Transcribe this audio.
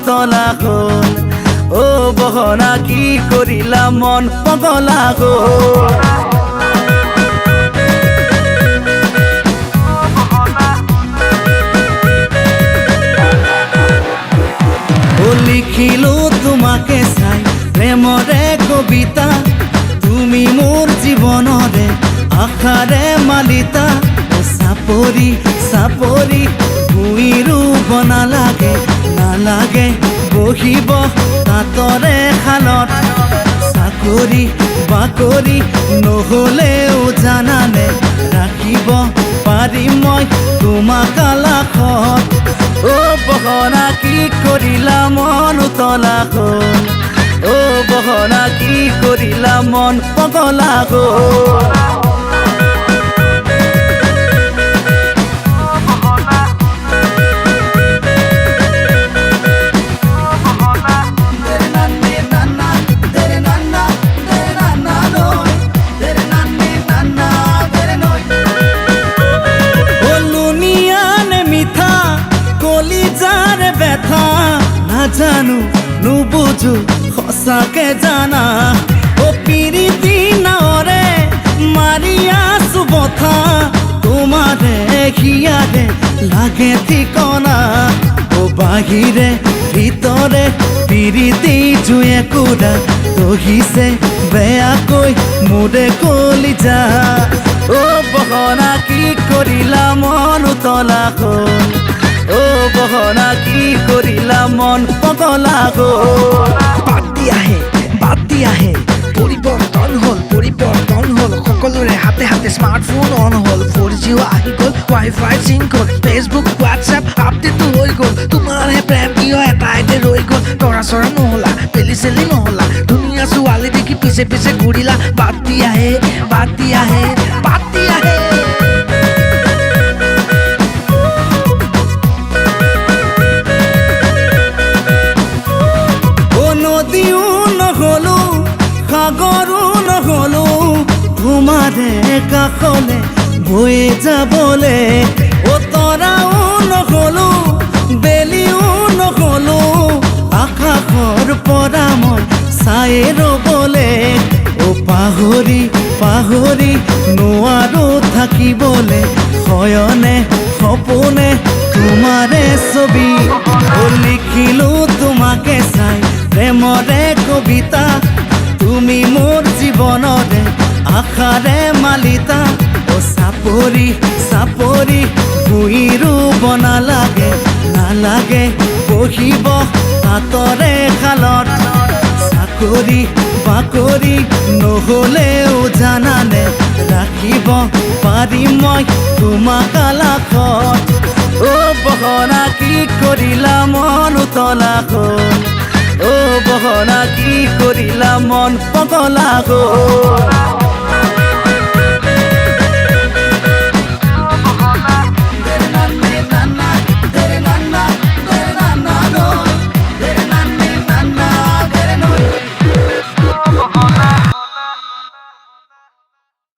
উতলা হ'ল ও বহনা কি কৰিলা মন পগলা হ'ল লিখিলো তোমাকে চাই প্ৰেমৰে কবিতা তুমি মোৰ জীৱনৰে আশাৰে মালিতা চাপৰি চাপৰি ভুই ৰুব নালাগে বহিব তাঁতৰে শালত চাকৰি বাকৰি নহ'লেও জানানে ৰাখিব পাৰিম মই তোমাক আলাসত ও বহনা কি কৰিলা মন উতলা হ'ল ও বহনা কি কৰিলা মন পগলা হ'ল জানো নুবুজো সঁচাকে জানা ও পিৰিতি নাৱৰে মাৰি আছো বথা তোমাৰে হিয়াৰে লাগে ঠিকনা ও বাহিৰে ভিতৰে পিৰিতি জুয়ে কুৰা দহিছে বেয়াকৈ মোৰে কলিজা ও বহনা কি কৰিলা মন উতলা হ'ল ও বহনা কি কৰিলা মন পগলা হ'ল বাদ দিয়াহে পৰিৱৰ্তন হ'ল সকলোৰে হাতে হাতে স্মাৰ্টফোন অন হ'ল 4G আহি গ'ল ৱাইফাই চিংক হ'ল ফেচবুক হোৱাটছএপ আপডেটো হৈ গ'ল তোমাৰহে প্ৰেম কিয় এটাইতে ৰৈ গ'ল তৰা চৰা নহ'লা পেলি চেলি নহ'লা ধুনীয়া ছোৱালী দেখি পিছে পিছে ঘূৰিলা বাদ দিয়াহে নদীও নহ'লো সাগৰো নহ'লো তোমাৰে কাষলে বৈ যাবলে ও তৰাও নহ'লো বেলিও নহ'লো আকাশৰ পৰা মই চাই ৰ'বলে ও পাহৰি নোৱাৰো থাকিবলে শয়নে সপোনে তোমাৰে ছবি ও লিখিলো তোমাকে চাই প্ৰেমৰে কবিতা তুমি মোৰ জীৱনৰে আশাৰে মালিতা ও চাপৰি ভুই ৰুব নালাগে বহিব তাঁতৰে শালত চাকৰি বাকৰি নহ'লেও জানানে ৰাখিব পাৰিম মই তোমাক আলাসত ও বহনা কি কৰিলা মন উতলা হ'ল ও বহনা কি কৰিলা মন পগলা হ'ল